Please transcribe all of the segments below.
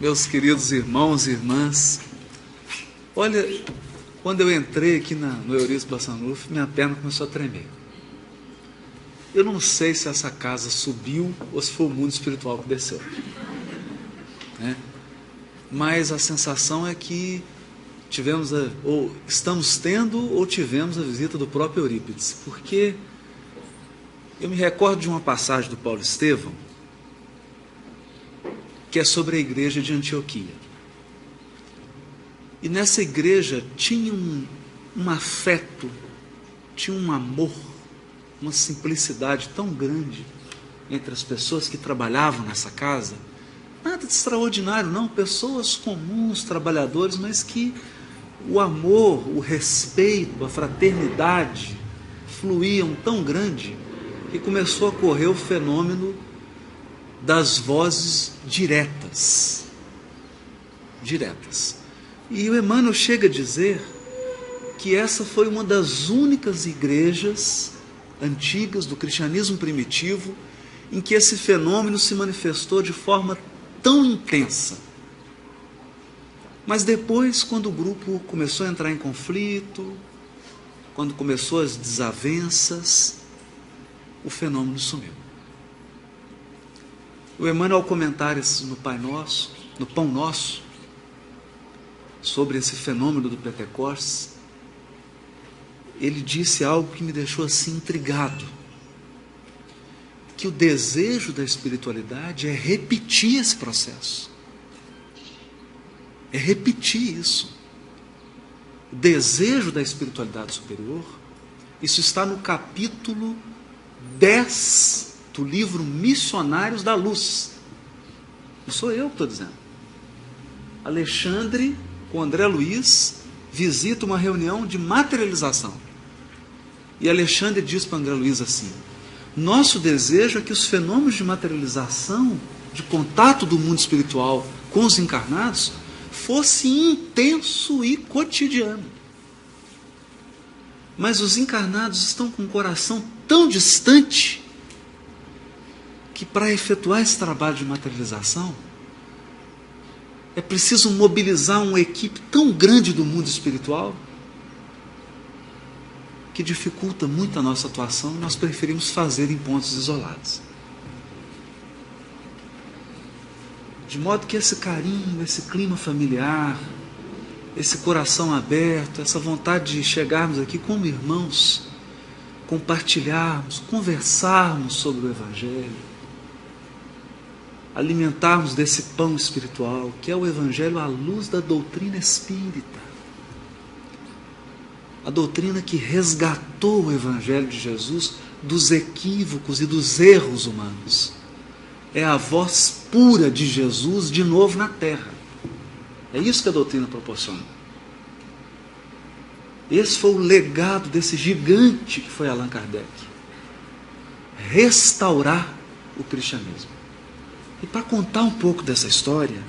meus queridos irmãos e irmãs. Olha, quando eu entrei aqui no Eurício Bassanufo, minha perna começou a tremer. Eu não sei se essa casa subiu ou se foi o mundo espiritual que desceu, né? Mas a sensação é que estamos tendo ou tivemos a visita do próprio Eurípides, porque eu me recordo de uma passagem do Paulo Estevão, que é sobre a igreja de Antioquia. E nessa igreja tinha um afeto, tinha um amor, uma simplicidade tão grande entre as pessoas que trabalhavam nessa casa. Nada de extraordinário, não, pessoas comuns, trabalhadores, mas que o amor, o respeito, a fraternidade fluíam tão grande que começou a correr o fenômeno das vozes diretas. E o Emmanuel chega a dizer que essa foi uma das únicas igrejas antigas do cristianismo primitivo em que esse fenômeno se manifestou de forma tão intensa. Mas depois, quando o grupo começou a entrar em conflito, quando começou as desavenças, o fenômeno sumiu. O Emmanuel, ao comentar isso no Pão Nosso, sobre esse fenômeno do Pentecostes, ele disse algo que me deixou assim intrigado, que o desejo da espiritualidade é repetir esse processo, é repetir isso. O desejo da espiritualidade superior, isso está no capítulo 10 do livro Missionários da Luz. Não sou eu que estou dizendo. Alexandre, com André Luiz, visita uma reunião de materialização. E Alexandre diz para André Luiz assim: nosso desejo é que os fenômenos de materialização, de contato do mundo espiritual com os encarnados, fosse intenso e cotidiano. Mas os encarnados estão com o coração tão distante que para efetuar esse trabalho de materialização é preciso mobilizar uma equipe tão grande do mundo espiritual que dificulta muito a nossa atuação. Nós preferimos fazer em pontos isolados. De modo que esse carinho, esse clima familiar, esse coração aberto, essa vontade de chegarmos aqui como irmãos, compartilharmos, conversarmos sobre o Evangelho, alimentarmos desse pão espiritual, que é o Evangelho à luz da doutrina espírita. A doutrina que resgatou o Evangelho de Jesus dos equívocos e dos erros humanos. É a voz pura de Jesus de novo na terra. É isso que a doutrina proporciona. Esse foi o legado desse gigante que foi Allan Kardec. Restaurar o cristianismo. E para contar um pouco dessa história,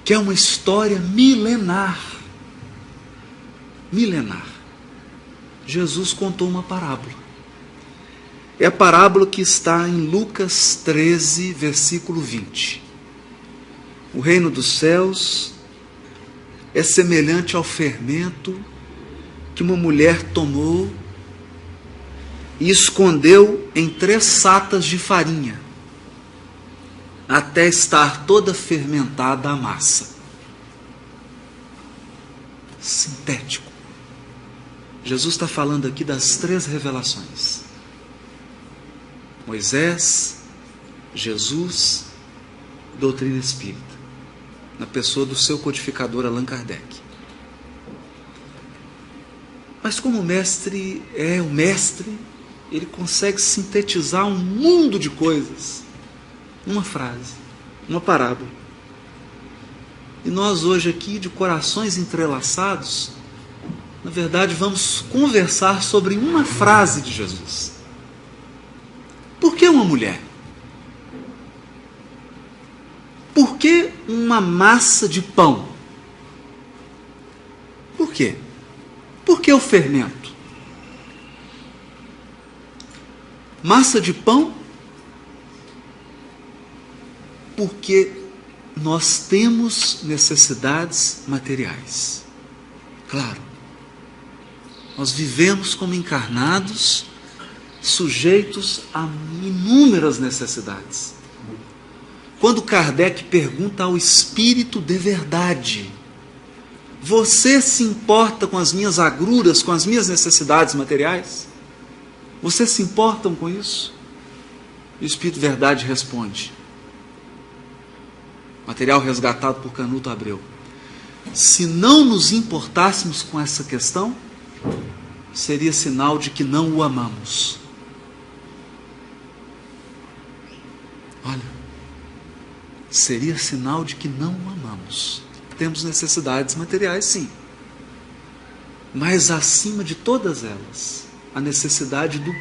que é uma história milenar, Jesus contou uma parábola. É a parábola que está em Lucas 13, versículo 20. O reino dos céus é semelhante ao fermento que uma mulher tomou e escondeu em 3 satas de farinha, até estar toda fermentada a massa. Sintético. Jesus está falando aqui das 3 revelações: Moisés, Jesus, doutrina espírita, na pessoa do seu codificador Allan Kardec. Mas como o mestre é o mestre, ele consegue sintetizar um mundo de coisas numa frase, numa parábola. E nós hoje aqui, de corações entrelaçados, na verdade vamos conversar sobre uma frase de Jesus. Por que uma mulher? Por que uma massa de pão? Por quê? Por que o fermento? Massa de pão porque nós temos necessidades materiais. Claro, nós vivemos como encarnados, sujeitos a inúmeras necessidades. Quando Kardec pergunta ao Espírito de verdade: você se importa com as minhas agruras, com as minhas necessidades materiais? Vocês se importam com isso? E o Espírito de verdade responde, material resgatado por Canuto Abreu: se não nos importássemos com essa questão, seria sinal de que não o amamos. Olha, seria sinal de que não o amamos. Temos necessidades materiais, sim, mas acima de todas elas, a necessidade do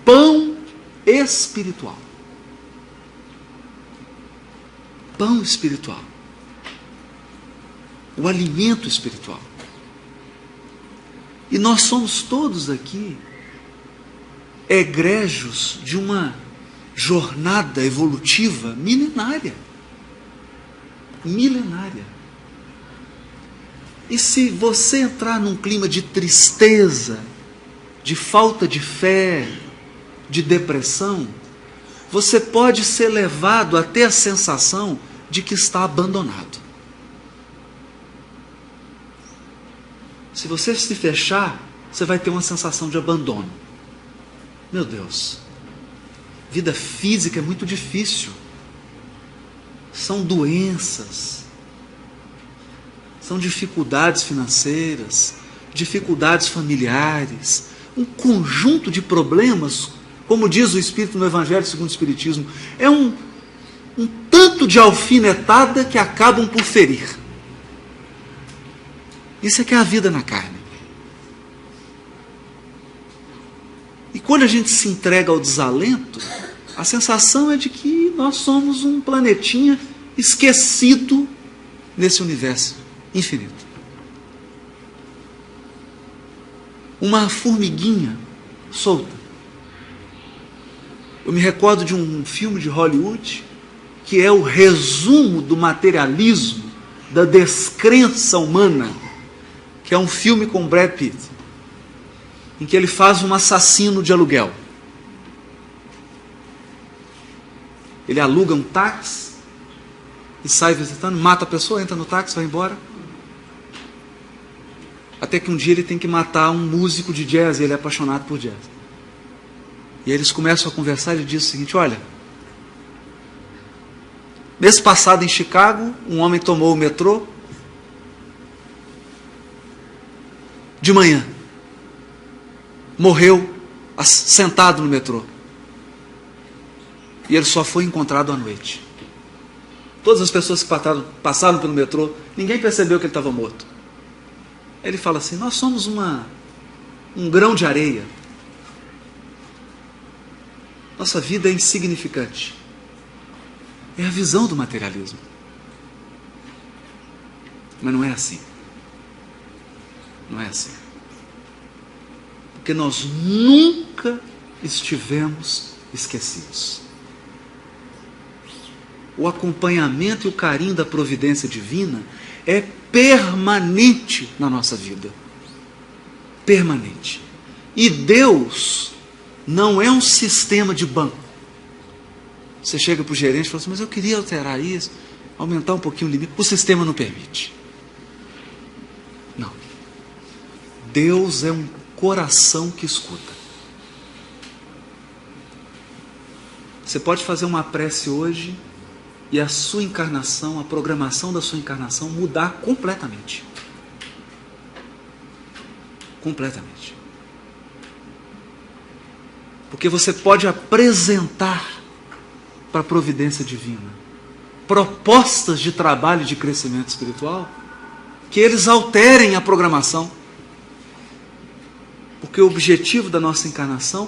pão espiritual. Pão espiritual. O alimento espiritual. E nós somos todos aqui egrégios de uma jornada evolutiva milenária. Milenária. E se você entrar num clima de tristeza, de falta de fé, de depressão, você pode ser levado a ter a sensação de que está abandonado. Se você se fechar, você vai ter uma sensação de abandono. Meu Deus, vida física é muito difícil. São doenças, são dificuldades financeiras, dificuldades familiares, um conjunto de problemas, como diz o Espírito no Evangelho segundo o Espiritismo, é um tanto de alfinetada que acabam por ferir. Isso é que é a vida na carne. E quando a gente se entrega ao desalento, a sensação é de que nós somos um planetinha esquecido nesse universo infinito. Uma formiguinha solta. Eu me recordo de um filme de Hollywood que é o resumo do materialismo, da descrença humana, que é um filme com Brad Pitt, em que ele faz um assassino de aluguel. Ele aluga um táxi e sai visitando, mata a pessoa, entra no táxi, vai embora. Até que um dia ele tem que matar um músico de jazz, e ele é apaixonado por jazz. E eles começam a conversar e ele diz o seguinte: olha, mês passado em Chicago, um homem tomou o metrô de manhã, morreu sentado no metrô, e ele só foi encontrado à noite. Todas as pessoas que passaram pelo metrô, ninguém percebeu que ele estava morto. Ele fala assim: nós somos um grão de areia, nossa vida é insignificante. É a visão do materialismo. Mas não é assim. Não é assim. Porque nós nunca estivemos esquecidos. O acompanhamento e o carinho da providência divina é permanente na nossa vida. Permanente. E Deus não é um sistema de banco. Você chega para o gerente e fala assim: mas eu queria alterar isso, aumentar um pouquinho o limite. O sistema não permite. Não. Deus é um coração que escuta. Você pode fazer uma prece hoje e a sua encarnação, a programação da sua encarnação mudar completamente. Completamente. Porque você pode apresentar para a providência divina propostas de trabalho e de crescimento espiritual que eles alterem a programação. Porque o objetivo da nossa encarnação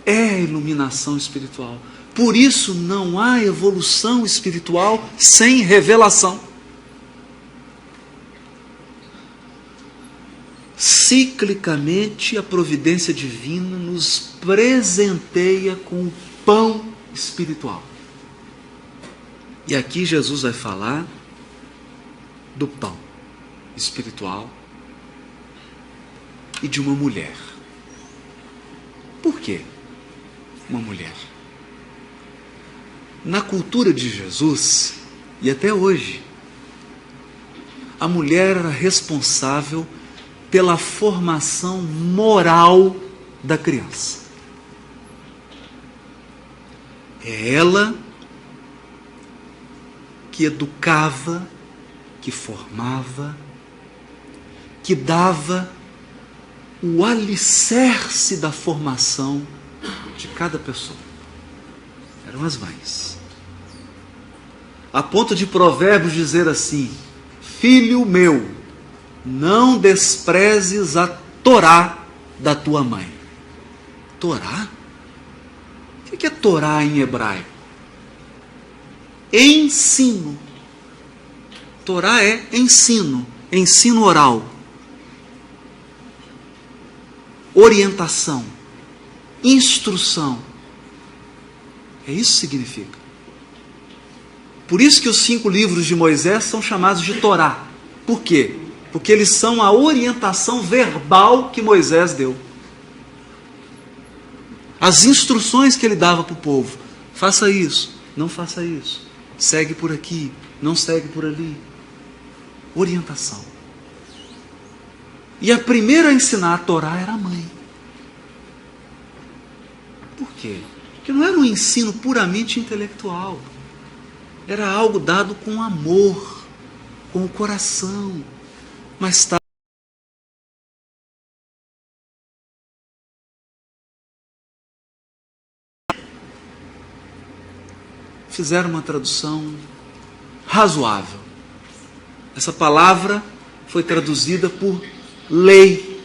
é a iluminação espiritual. Por isso não há evolução espiritual sem revelação. Ciclicamente a providência divina nos presenteia com o pão espiritual. E aqui Jesus vai falar do pão espiritual e de uma mulher. Por quê uma mulher? Na cultura de Jesus, e até hoje, a mulher era responsável pela formação moral da criança. É ela que educava, que formava, que dava o alicerce da formação de cada pessoa. Eram as mães. A ponto de Provérbios dizer assim: filho meu, não desprezes a Torá da tua mãe. Torá? O que é Torá em hebraico? Ensino. Torá é ensino, ensino oral, orientação, instrução. É isso que significa. Por isso que os 5 livros de Moisés são chamados de Torá. Por quê? Porque eles são a orientação verbal que Moisés deu. As instruções que ele dava para o povo. Faça isso, não faça isso. Segue por aqui, não segue por ali. Orientação. E a primeira a ensinar a Torá era a mãe. Por quê? Porque não era um ensino puramente intelectual. Era algo dado com amor, com o coração. Mas tá. Fizeram uma tradução razoável. Essa palavra foi traduzida por lei.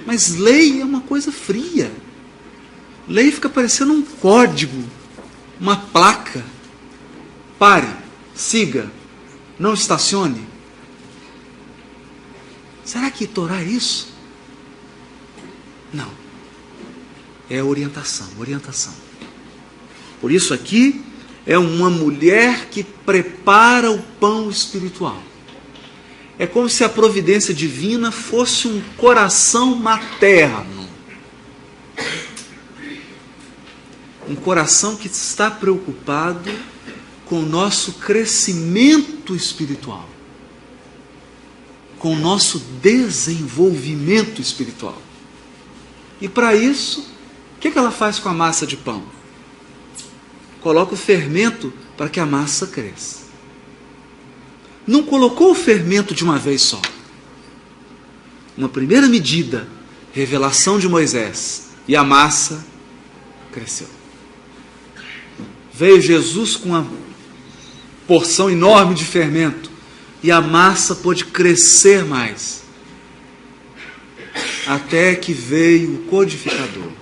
Mas lei é uma coisa fria. Lei fica parecendo um código, uma placa. Pare, siga, não estacione. Será que Torá é isso? Não. É orientação, orientação. Por isso aqui é uma mulher que prepara o pão espiritual. É como se a providência divina fosse um coração materno. Um coração que está preocupado com o nosso crescimento espiritual, com o nosso desenvolvimento espiritual. E para isso, o que ela faz com a massa de pão? Coloca o fermento para que a massa cresça. Não colocou o fermento de uma vez só. Uma primeira medida, revelação de Moisés, e a massa cresceu. Veio Jesus com uma porção enorme de fermento e a massa pôde crescer mais. Até que veio o codificador,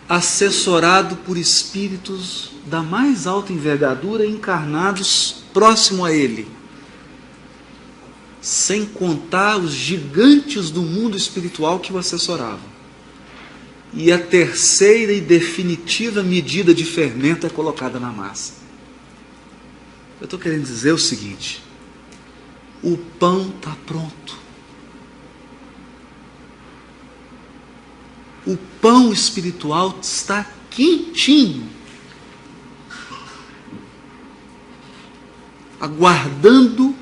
assessorado por espíritos da mais alta envergadura encarnados próximo a ele, sem contar os gigantes do mundo espiritual que o assessoravam. E a terceira e definitiva medida de fermento é colocada na massa. Eu estou querendo dizer o seguinte: o pão está pronto. O pão espiritual está quentinho, aguardando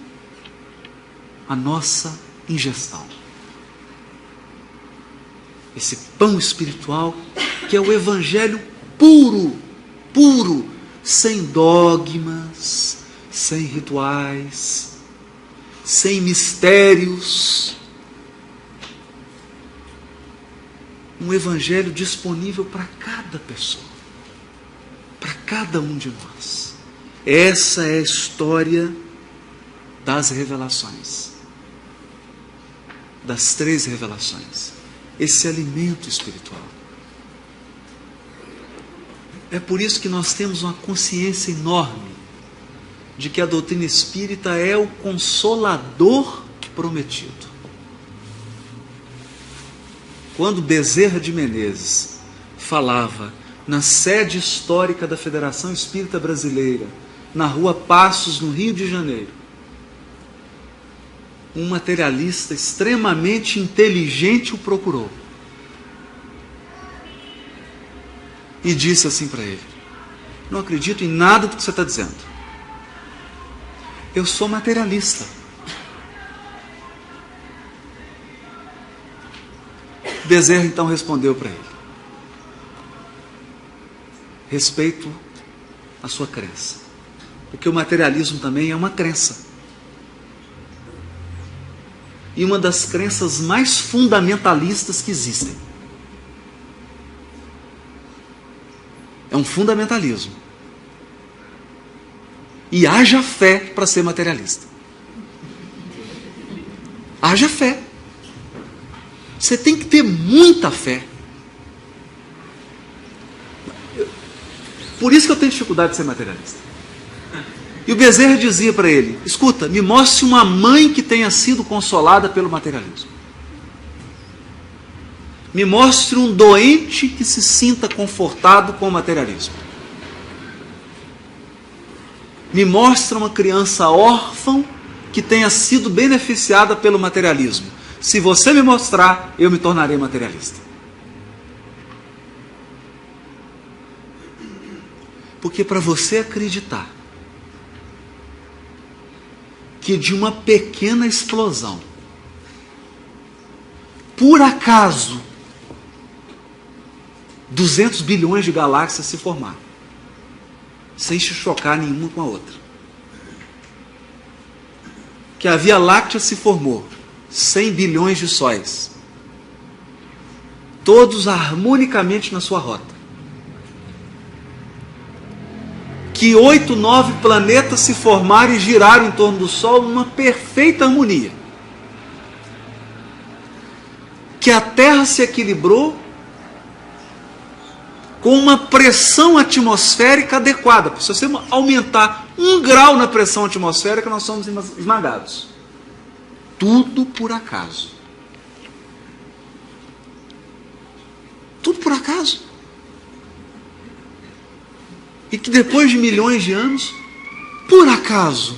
a nossa ingestão. Esse pão espiritual que é o evangelho puro, puro, sem dogmas, sem rituais, sem mistérios. Um evangelho disponível para cada pessoa, para cada um de nós. Essa é a história das revelações, das 3 revelações. Esse alimento espiritual. É por isso que nós temos uma consciência enorme de que a doutrina espírita é o consolador prometido. Quando Bezerra de Menezes falava na sede histórica da Federação Espírita Brasileira, na Rua Passos, no Rio de Janeiro, um materialista extremamente inteligente o procurou e disse assim para ele: não acredito em nada do que você está dizendo. Eu sou materialista. Bezerra então respondeu para ele: respeito a sua crença, porque o materialismo também é uma crença. E uma das crenças mais fundamentalistas que existem. É um fundamentalismo. E haja fé para ser materialista. Haja fé. Você tem que ter muita fé. Por isso que eu tenho dificuldade de ser materialista. E o Bezerra dizia para ele: escuta, me mostre uma mãe que tenha sido consolada pelo materialismo. Me mostre um doente que se sinta confortado com o materialismo. Me mostre uma criança órfã que tenha sido beneficiada pelo materialismo. Se você me mostrar, eu me tornarei materialista. Porque para você acreditar que de uma pequena explosão, por acaso, 200 bilhões de galáxias se formaram, sem se chocar nenhuma com a outra. Que a Via Láctea se formou, 100 bilhões de sóis, todos harmonicamente na sua rota. Que 8, 9 planetas se formaram e giraram em torno do Sol numa perfeita harmonia. Que a Terra se equilibrou com uma pressão atmosférica adequada. Se você aumentar 1 grau na pressão atmosférica, nós somos esmagados. Tudo por acaso. Tudo por acaso. E que depois de milhões de anos, por acaso,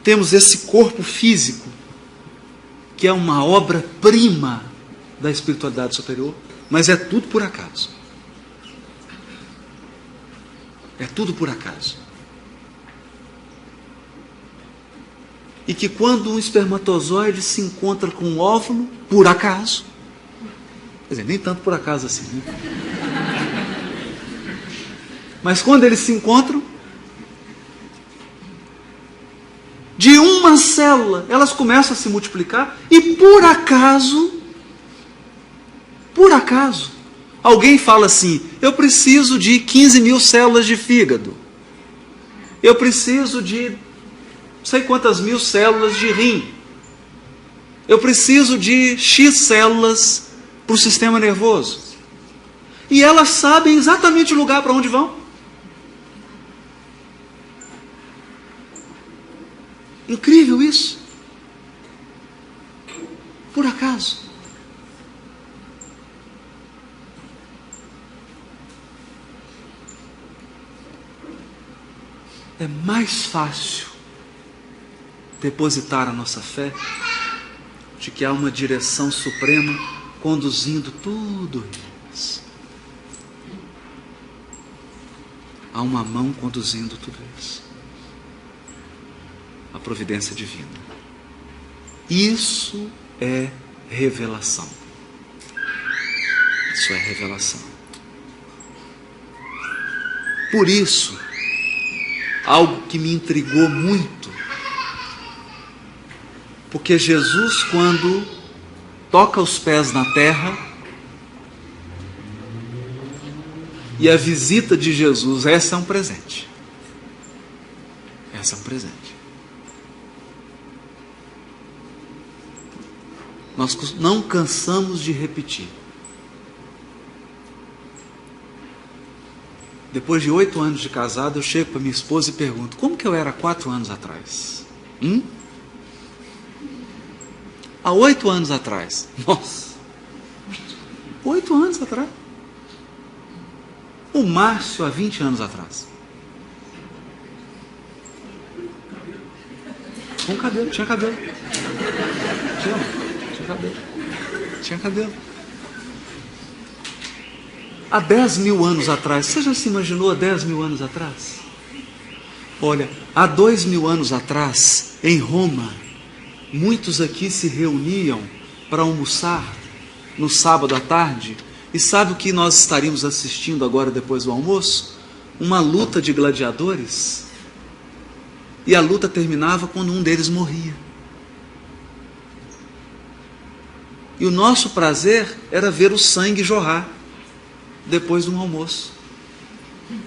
temos esse corpo físico, que é uma obra-prima da espiritualidade superior, mas é tudo por acaso. É tudo por acaso. E que quando um espermatozoide se encontra com um óvulo, por acaso, quer dizer, nem tanto por acaso assim, né? Mas quando eles se encontram, de uma célula, elas começam a se multiplicar e por acaso, alguém fala assim: eu preciso de 15 mil células de fígado, eu preciso de não sei quantas mil células de rim, eu preciso de X células para o sistema nervoso. E elas sabem exatamente o lugar para onde vão. Incrível isso. Por acaso. É mais fácil depositar a nossa fé de que há uma direção suprema conduzindo tudo isso. Há uma mão conduzindo tudo isso. A providência divina. Isso é revelação. Isso é revelação. Por isso, algo que me intrigou muito, porque Jesus, quando toca os pés na terra, e a visita de Jesus, essa é um presente. Essa é um presente. Nós não cansamos de repetir. Depois de 8 anos de casado, eu chego para minha esposa e pergunto: como que eu era 4 anos atrás? Há 8 anos atrás. Nossa! 8 anos atrás. o Márcio há 20 anos atrás? Com cabelo, tinha cabelo. Tinha cabelo. Tinha cabelo. Há 10 mil anos atrás, você já se imaginou há 10 mil anos atrás? Olha, há 2 mil anos atrás, em Roma, muitos aqui se reuniam para almoçar no sábado à tarde. E sabe o que nós estaríamos assistindo agora depois do almoço? Uma luta de gladiadores. E a luta terminava quando um deles morria. E o nosso prazer era ver o sangue jorrar depois de um almoço.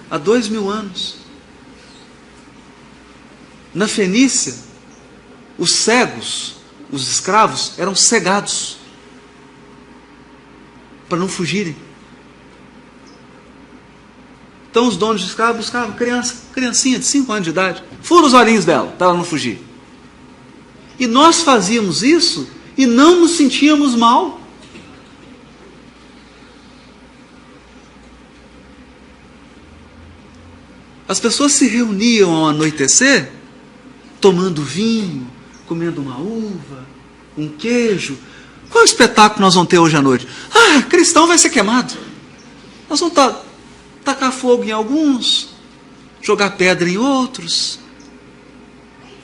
Há 2 mil anos. Na Fenícia, os cegos, os escravos, eram cegados para não fugirem. Então os donos de escravos buscavam criancinha de 5 anos de idade, fura os olhinhos dela, para ela não fugir. E nós fazíamos isso e não nos sentíamos mal. As pessoas se reuniam ao anoitecer, tomando vinho, comendo uma uva, um queijo. Qual espetáculo nós vamos ter hoje à noite? Ah, cristão vai ser queimado. Nós vamos tacar fogo em alguns, jogar pedra em outros,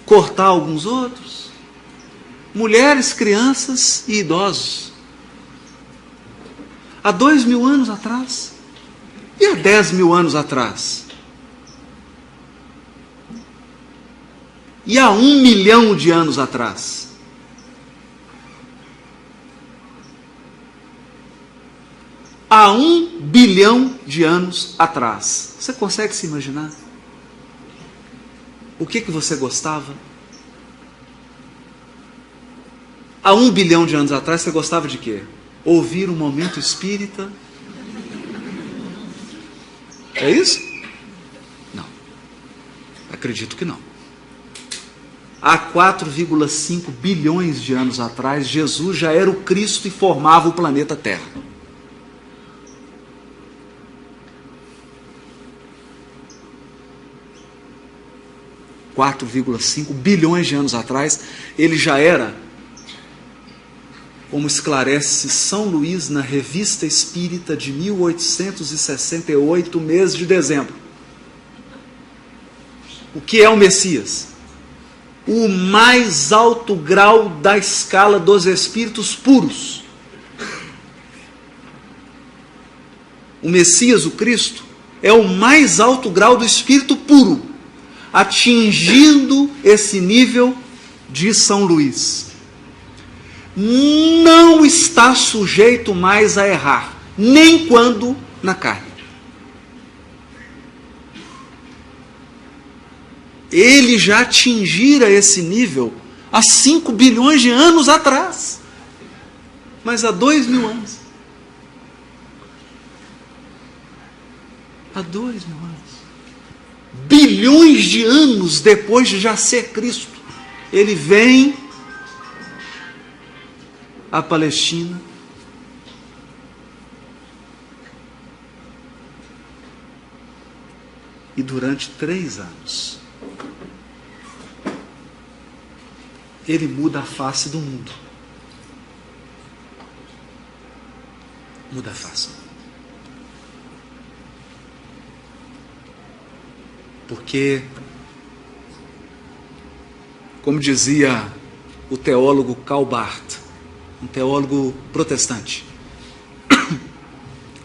cortar alguns outros. Mulheres, crianças e idosos. Há 2 mil anos atrás. E há 10 mil anos atrás? E há 1 milhão de anos atrás? Há 1 bilhão de anos atrás. Você consegue se imaginar? O que você gostava? Há 1 bilhão de anos atrás você gostava de quê? Ouvir um momento espírita? É isso? Não. Acredito que não. Há 4,5 bilhões de anos atrás, Jesus já era o Cristo e formava o planeta Terra. Há 4,5 bilhões de anos atrás, ele já era, como esclarece São Luís na Revista Espírita de 1868, mês de dezembro. O que é o Messias? O mais alto grau da escala dos espíritos puros. O Messias, o Cristo, é o mais alto grau do espírito puro, atingindo esse nível de São Luís. Não está sujeito mais a errar, nem quando na carne. Ele já atingira esse nível há 5 bilhões de anos atrás. Mas há 2 mil anos. Há 2 mil anos. Bilhões de anos depois de já ser Cristo, ele vem à Palestina. E durante 3 anos, ele muda a face do mundo. Muda a face. Porque, como dizia o teólogo Karl Barth, um teólogo protestante,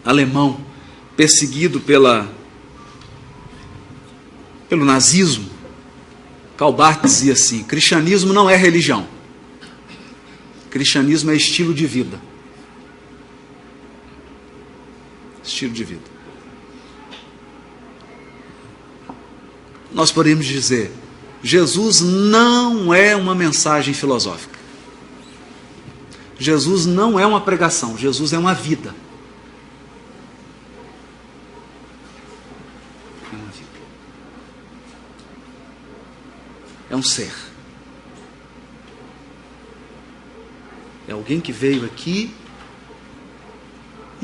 alemão, perseguido pelo nazismo, Karl Barth dizia assim: cristianismo não é religião, cristianismo é estilo de vida. Estilo de vida. Nós podemos dizer, Jesus não é uma mensagem filosófica. Jesus não é uma pregação, Jesus é uma vida. É uma vida. É um ser. É alguém que veio aqui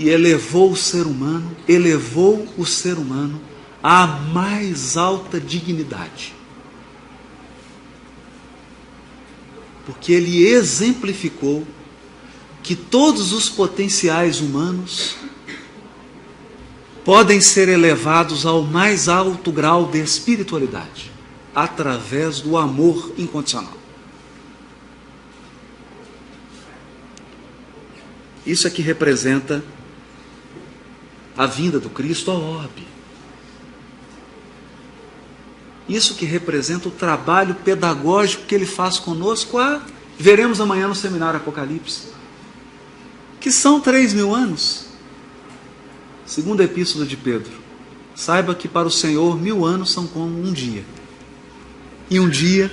e elevou o ser humano à mais alta dignidade. Porque ele exemplificou que todos os potenciais humanos podem ser elevados ao mais alto grau de espiritualidade, através do amor incondicional. Isso é que representa a vinda do Cristo ao orbe. Isso que representa o trabalho pedagógico que ele faz conosco, veremos amanhã no seminário Apocalipse, que são 3.000 anos. Segunda epístola de Pedro, saiba que para o Senhor 1.000 anos são como um dia, e um dia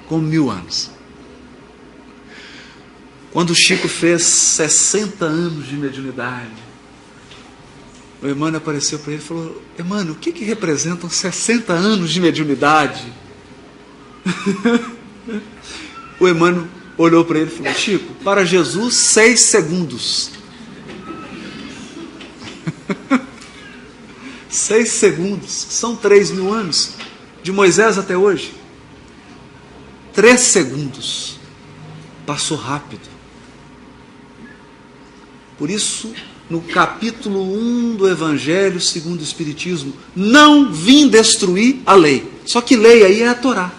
como 1.000 anos. Quando o Chico fez 60 anos de mediunidade, o Emmanuel apareceu para ele e falou: Emmanuel, o que representam 60 anos de mediunidade? O Emmanuel olhou para ele e falou: Chico, para Jesus 6 segundos. 6 segundos, são 3.000 anos, de Moisés até hoje. 3 segundos, passou rápido. Por isso, no capítulo 1 do Evangelho segundo o Espiritismo, não vim destruir a lei. Só que lei aí é a Torá.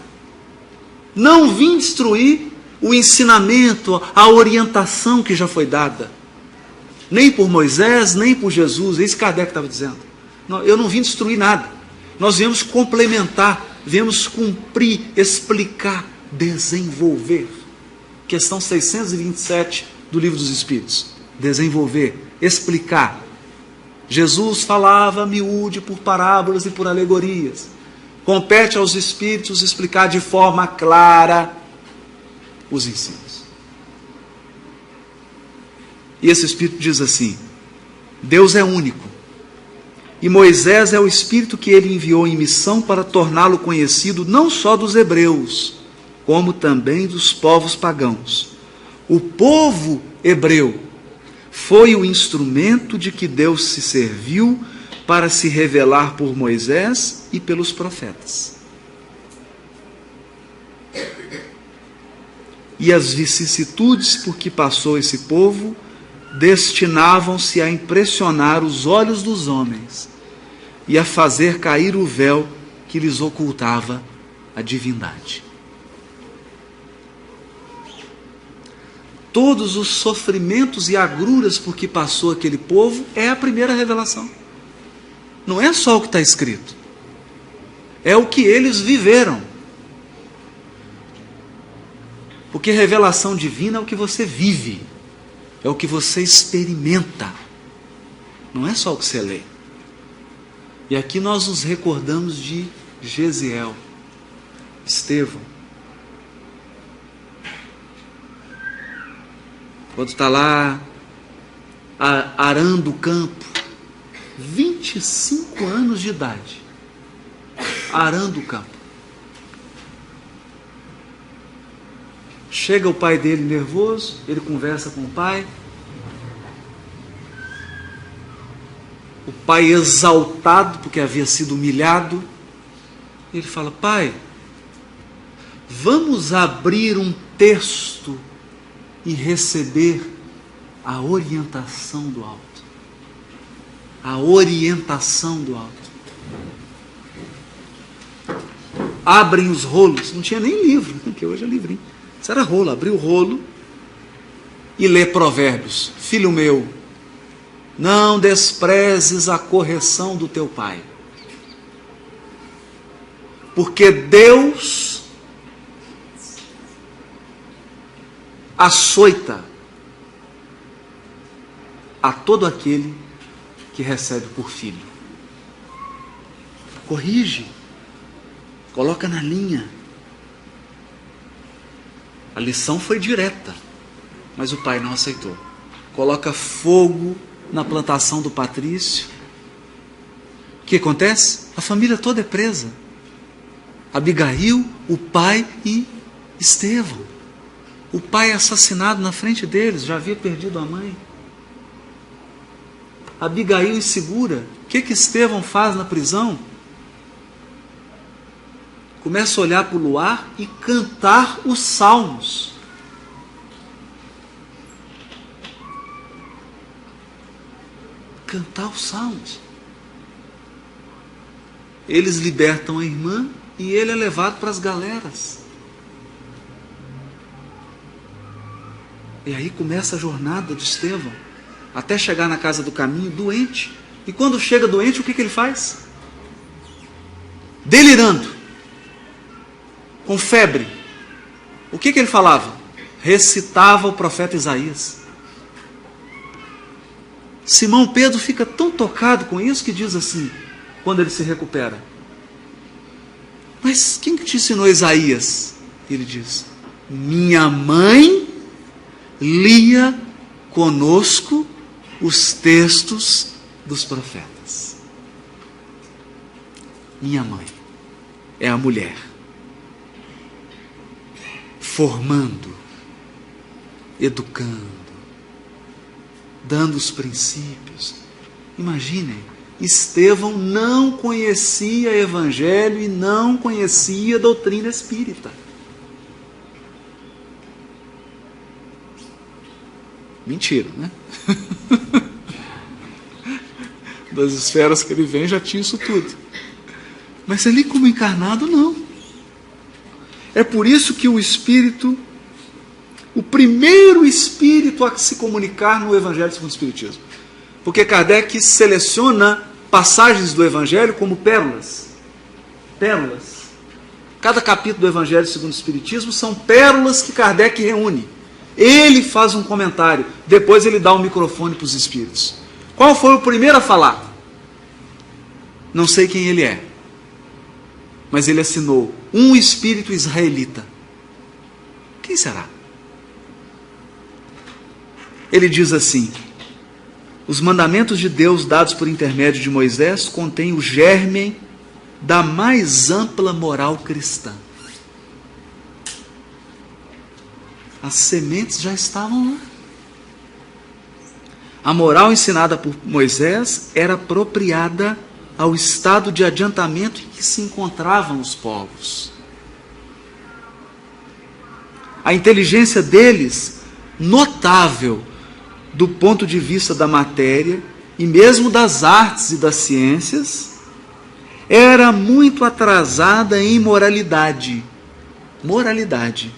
Não vim destruir o ensinamento, a orientação que já foi dada. Nem por Moisés, nem por Jesus. É isso que Kardec estava dizendo. Não, eu não vim destruir nada. Nós viemos complementar, viemos cumprir, explicar, desenvolver. Questão 627 do Livro dos Espíritos. Desenvolver, explicar. Jesus falava miúde por parábolas e por alegorias. Compete aos espíritos explicar de forma clara os ensinos. E esse espírito diz assim: Deus é único, e Moisés é o espírito que ele enviou em missão para torná-lo conhecido não só dos hebreus, como também dos povos pagãos. O povo hebreu foi o instrumento de que Deus se serviu para se revelar por Moisés e pelos profetas. E as vicissitudes por que passou esse povo destinavam-se a impressionar os olhos dos homens e a fazer cair o véu que lhes ocultava a divindade. Todos os sofrimentos e agruras por que passou aquele povo é a primeira revelação. Não é só o que está escrito. É o que eles viveram. Porque revelação divina é o que você vive. É o que você experimenta. Não é só o que você lê. E aqui nós nos recordamos de Gesiel, Estevão. Quando está lá arando o campo, 25 anos de idade, arando o campo. Chega o pai dele nervoso, ele conversa com o pai. O pai exaltado, porque havia sido humilhado, ele fala: pai, vamos abrir um texto e receber a orientação do alto. A orientação do alto. Abrem os rolos, não tinha nem livro, porque hoje é livrinho. Isso era rolo, abriu o rolo e lê Provérbios. Filho meu, não desprezes a correção do teu pai, porque Deus açoita a todo aquele que recebe por filho. Corrige, coloca na linha. A lição foi direta, mas o pai não aceitou. Coloca fogo na plantação do patrício. O que acontece? A família toda é presa. Abigail, o pai e Estevão. O pai é assassinado na frente deles, já havia perdido a mãe. Abigail insegura. O que Estevão faz na prisão? Começa a olhar para o luar e cantar os salmos. Cantar os salmos. Eles libertam a irmã e ele é levado para as galeras. E aí começa a jornada de Estevão, até chegar na casa do caminho, doente. E quando chega doente, o que ele faz? Delirando, com febre. O que ele falava? Recitava o profeta Isaías. Simão Pedro fica tão tocado com isso que diz assim, quando ele se recupera: mas quem que te ensinou Isaías? Ele diz: minha mãe lia conosco os textos dos profetas. Minha mãe é a mulher formando, educando, dando os princípios. Imaginem, Estevão não conhecia evangelho e não conhecia doutrina espírita. Mentira, né? Das esferas que ele vem já tinha isso tudo. Mas ali como encarnado, não. É por isso que o Espírito, o primeiro Espírito a se comunicar no Evangelho segundo o Espiritismo. Porque Kardec seleciona passagens do Evangelho como pérolas. Pérolas. Cada capítulo do Evangelho segundo o Espiritismo são pérolas que Kardec reúne. Ele faz um comentário, depois ele dá o microfone para os espíritos. Qual foi o primeiro a falar? Não sei quem ele é, mas ele assinou um espírito israelita. Quem será? Ele diz assim: os mandamentos de Deus dados por intermédio de Moisés contêm o germe da mais ampla moral cristã. As sementes já estavam lá. A moral ensinada por Moisés era apropriada ao estado de adiantamento em que se encontravam os povos. A inteligência deles, notável do ponto de vista da matéria e mesmo das artes e das ciências, era muito atrasada em moralidade. Moralidade.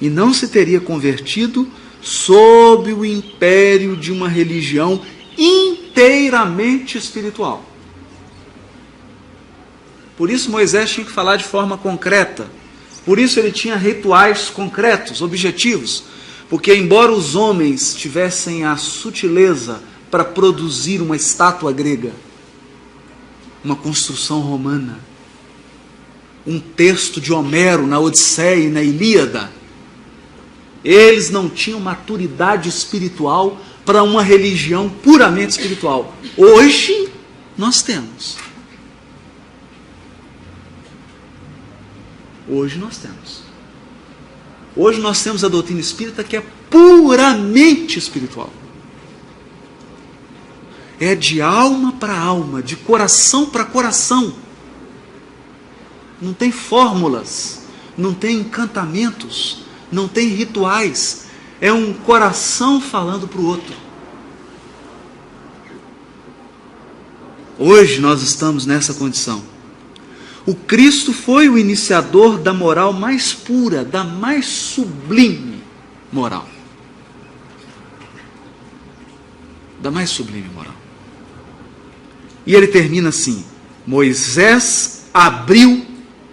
E não se teria convertido sob o império de uma religião inteiramente espiritual. Por isso Moisés tinha que falar de forma concreta. Por isso ele tinha rituais concretos, objetivos. Porque embora os homens tivessem a sutileza para produzir uma estátua grega, uma construção romana, um texto de Homero na Odisseia e na Ilíada, eles não tinham maturidade espiritual para uma religião puramente espiritual. Hoje nós temos. Hoje nós temos. Hoje nós temos a doutrina espírita que é puramente espiritual. É de alma para alma, de coração para coração. Não tem fórmulas, não tem encantamentos, não tem rituais. É um coração falando para o outro. Hoje nós estamos nessa condição. O Cristo foi o iniciador da moral mais pura, da mais sublime moral. Da mais sublime moral. E ele termina assim: Moisés abriu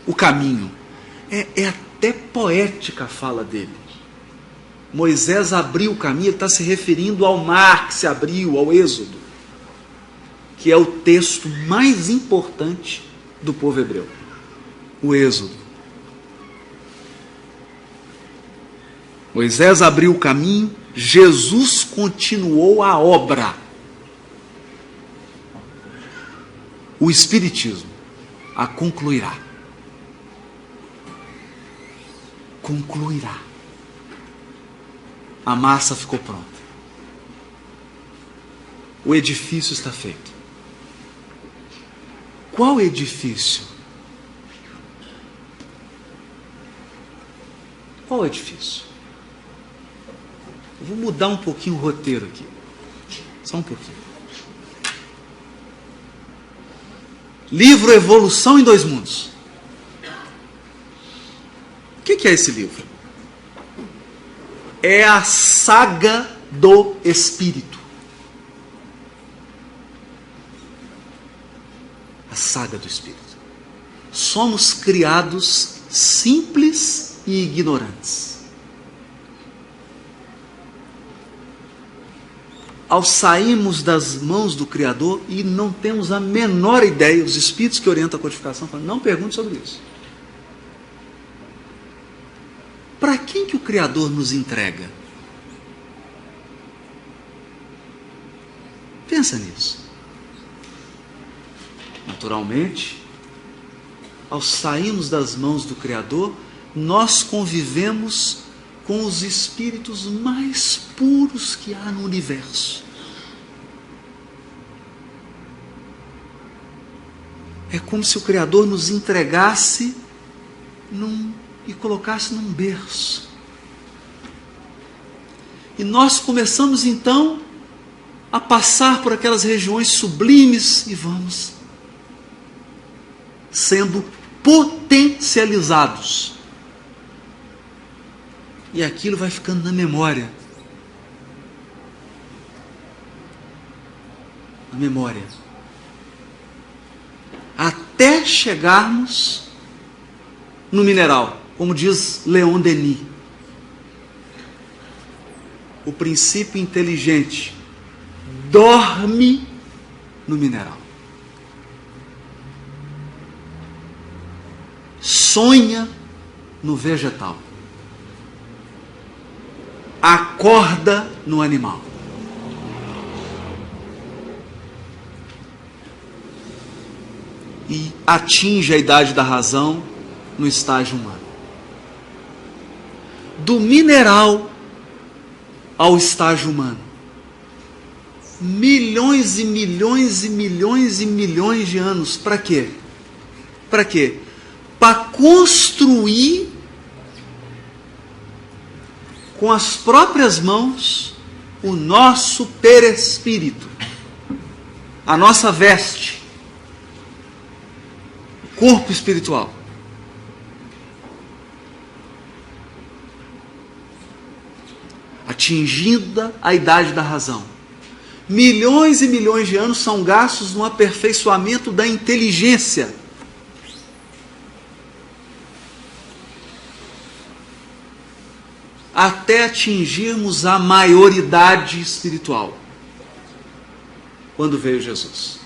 o caminho. É até poética a fala dele. Moisés abriu o caminho, ele está se referindo ao mar que se abriu, ao Êxodo, que é o texto mais importante do povo hebreu. O Êxodo. Moisés abriu o caminho, Jesus continuou a obra. O Espiritismo a concluirá. Concluirá. A massa ficou pronta. o edifício está feito. Qual edifício? Qual edifício? Eu vou mudar um pouquinho o roteiro aqui. Só um pouquinho. Livro Evolução em 2 Mundos. O que é esse livro? É a saga do Espírito. A saga do Espírito. Somos criados simples e ignorantes. Ao sairmos das mãos do Criador e não temos a menor ideia, os espíritos que orientam a codificação falam, não pergunte sobre isso. Para quem que o Criador nos entrega? Pensa nisso. Naturalmente, ao sairmos das mãos do Criador, nós convivemos com os espíritos mais puros que há no universo. É como se o Criador nos entregasse e colocasse num berço. E nós começamos então a passar por aquelas regiões sublimes e vamos sendo potencializados. E aquilo vai ficando na memória. Na memória. Até chegarmos no mineral, como diz Leon Denis. O princípio inteligente dorme no mineral. Sonha no vegetal. Acorda no animal. E atinge a idade da razão no estágio humano. Do mineral ao estágio humano. Milhões e milhões e milhões e milhões de anos. Para quê? Para quê? Para construir com as próprias mãos o nosso perispírito, a nossa veste, o corpo espiritual. Atingida a idade da razão. Milhões e milhões de anos são gastos no aperfeiçoamento da inteligência. Até atingirmos a maioridade espiritual. Quando veio Jesus,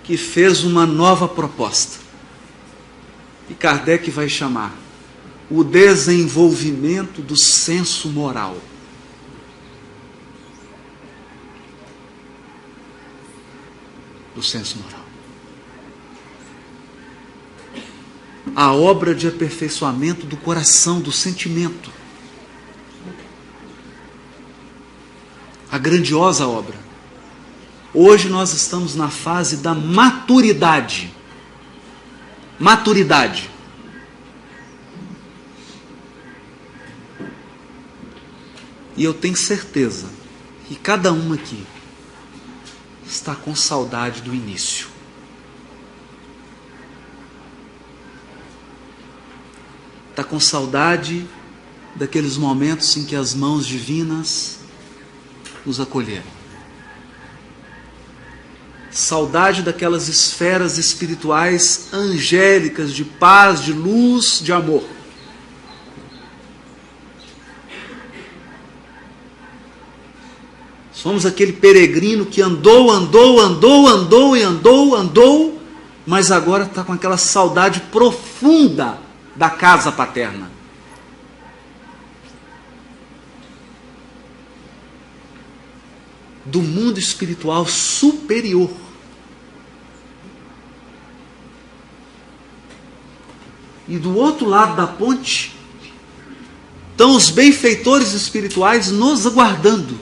que fez uma nova proposta. E Kardec vai chamar o desenvolvimento do senso moral. Do senso moral. A obra de aperfeiçoamento do coração, do sentimento. A grandiosa obra. Hoje nós estamos na fase da maturidade. Maturidade. E eu tenho certeza que cada um aqui está com saudade do início. Está com saudade daqueles momentos em que as mãos divinas nos acolheram. Saudade daquelas esferas espirituais angélicas de paz, de luz, de amor. Somos aquele peregrino que andou, mas agora está com aquela saudade profunda da casa paterna. Do mundo espiritual superior. E do outro lado da ponte estão os benfeitores espirituais nos aguardando.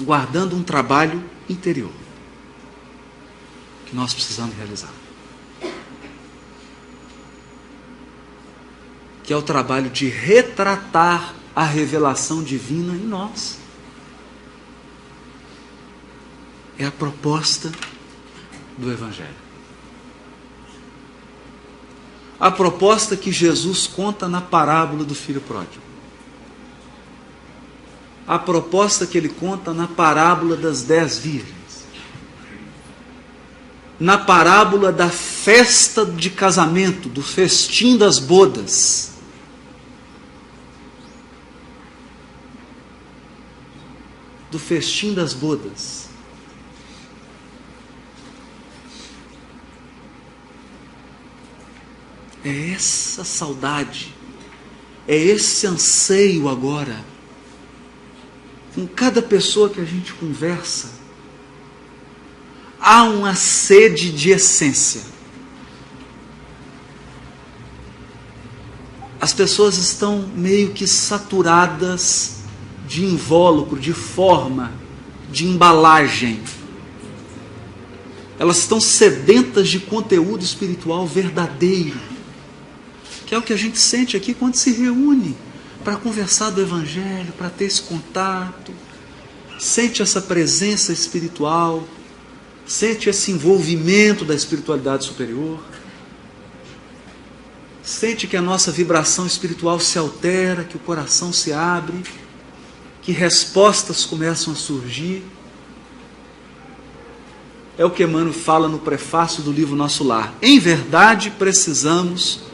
guardando um trabalho interior que nós precisamos realizar, que é o trabalho de retratar a revelação divina em nós. É a proposta do Evangelho. A proposta que Jesus conta na parábola do filho pródigo. A proposta que ele conta na parábola das 10 virgens. Na parábola da festa de casamento, do festim das bodas. Do festim das bodas. É essa saudade, é esse anseio agora, com cada pessoa que a gente conversa, há uma sede de essência. As pessoas estão meio que saturadas de invólucro, de forma, de embalagem. Elas estão sedentas de conteúdo espiritual verdadeiro, que é o que a gente sente aqui quando se reúne para conversar do Evangelho, para ter esse contato, sente essa presença espiritual, sente esse envolvimento da espiritualidade superior, sente que a nossa vibração espiritual se altera, que o coração se abre, que respostas começam a surgir. É o que Emmanuel fala no prefácio do livro Nosso Lar. Em verdade, precisamos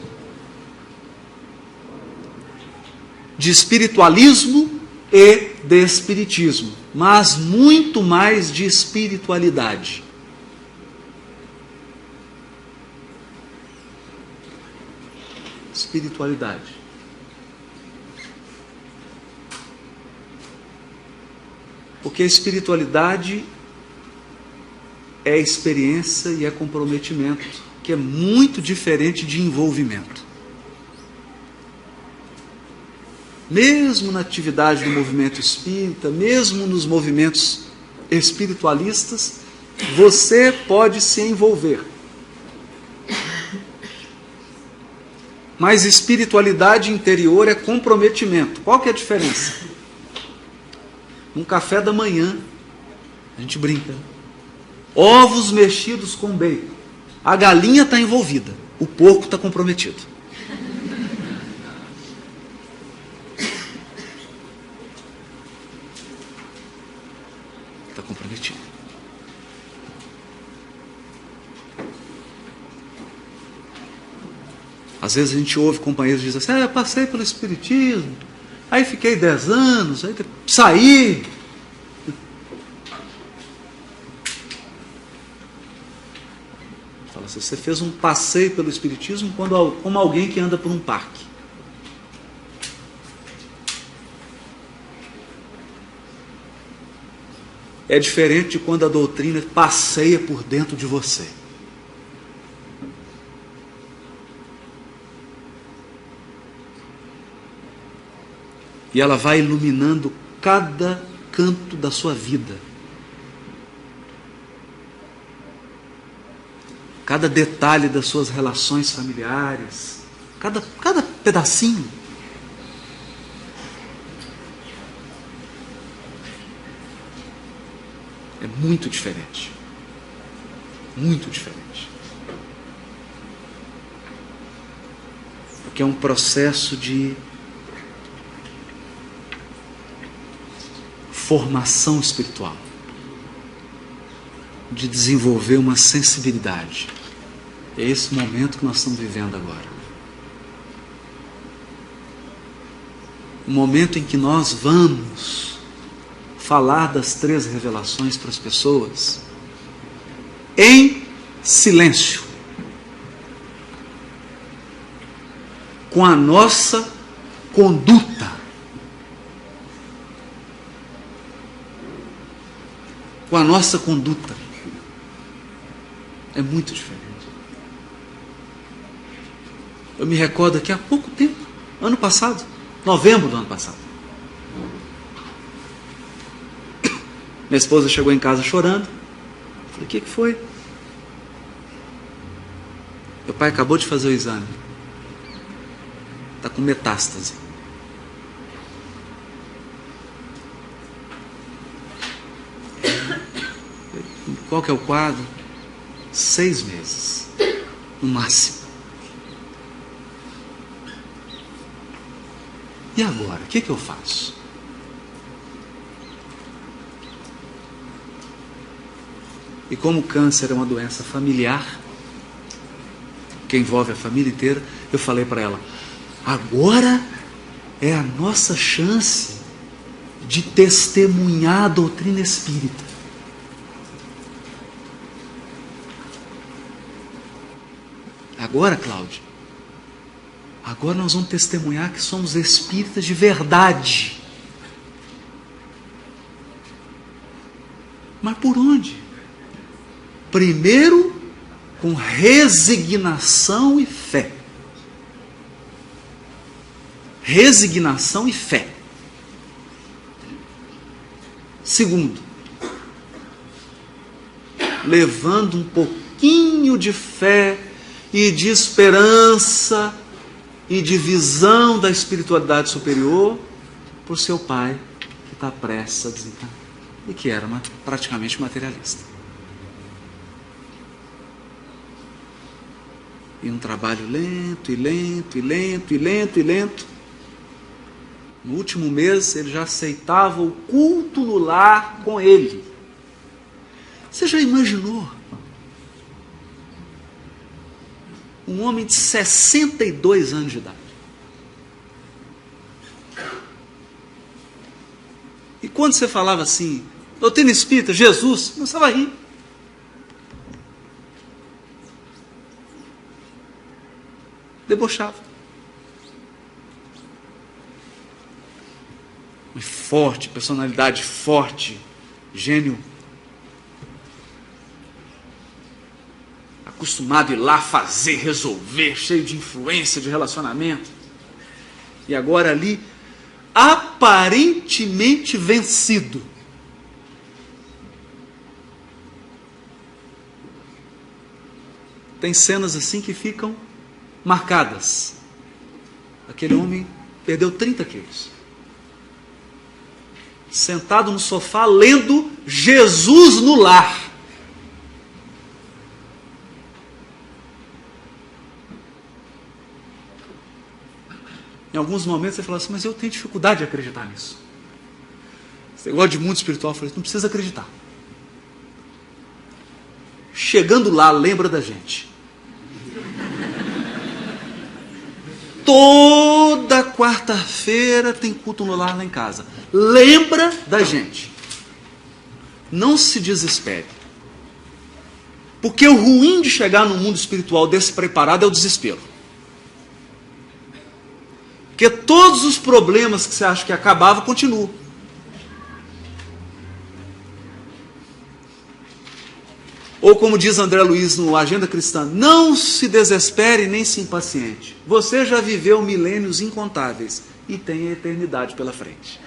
de espiritualismo e de espiritismo, mas muito mais de espiritualidade. Espiritualidade. Porque a espiritualidade é experiência e é comprometimento, que é muito diferente de envolvimento. Mesmo na atividade do movimento espírita, mesmo nos movimentos espiritualistas, você pode se envolver. Mas espiritualidade interior é comprometimento. Qual que é a diferença? Um café da manhã, a gente brinca, ovos mexidos com bacon. A galinha está envolvida, o porco está comprometido. Está comprometido. Às vezes a gente ouve companheiros dizendo assim: eu passei pelo espiritismo, aí fiquei 10 anos, aí saí. Fala assim: você fez um passeio pelo espiritismo como alguém que anda por um parque. É diferente de quando a doutrina passeia por dentro de você. E ela vai iluminando cada canto da sua vida. Cada detalhe das suas relações familiares. Cada pedacinho. É muito diferente. Muito diferente. Porque é um processo de formação espiritual, de desenvolver uma sensibilidade. É esse momento que nós estamos vivendo agora. O momento em que nós vamos falar das 3 revelações para as pessoas em silêncio, com a nossa conduta, com a nossa conduta. É muito diferente. Eu me recordo aqui há pouco tempo, ano passado, novembro do ano passado, Minha esposa chegou em casa chorando. Falei, o que foi? Meu pai acabou de fazer o exame. Está com metástase. Qual que é o quadro? 6 meses, no máximo. E agora, o que eu faço? E como o câncer é uma doença familiar, que envolve a família inteira, eu falei para ela, agora é a nossa chance de testemunhar a doutrina espírita. Agora, Cláudia, agora nós vamos testemunhar que somos espíritas de verdade. Mas por onde? Primeiro, com resignação e fé. Resignação e fé. Segundo, levando um pouquinho de fé e de esperança e de visão da espiritualidade superior para o seu pai, que está prestes a desencarnar e que era praticamente materialista. E um trabalho lento, e lento, e lento, e lento, e lento. No último mês, ele já aceitava o culto no lar com ele. Você já imaginou? Um homem de 62 anos de idade. E quando você falava assim, doutrina espírita, Jesus, começava a rir. Debochava. Mas forte, personalidade forte, gênio. Acostumado a ir lá fazer, resolver, cheio de influência, de relacionamento. E agora ali, aparentemente vencido. Tem cenas assim que ficam marcadas. Aquele homem perdeu 30 quilos. Sentado no sofá, lendo Jesus no Lar. Em alguns momentos você fala assim, mas eu tenho dificuldade de acreditar nisso. Você gosta de mundo espiritual, eu falei, não precisa acreditar. Chegando lá, lembra da gente. Toda quarta-feira tem culto no lar lá em casa. Lembra da gente. Não se desespere. Porque o ruim de chegar no mundo espiritual despreparado é o desespero. Porque todos os problemas que você acha que acabavam, continuam. Ou como diz André Luiz no Agenda Cristã, não se desespere nem se impaciente. Você já viveu milênios incontáveis e tem a eternidade pela frente.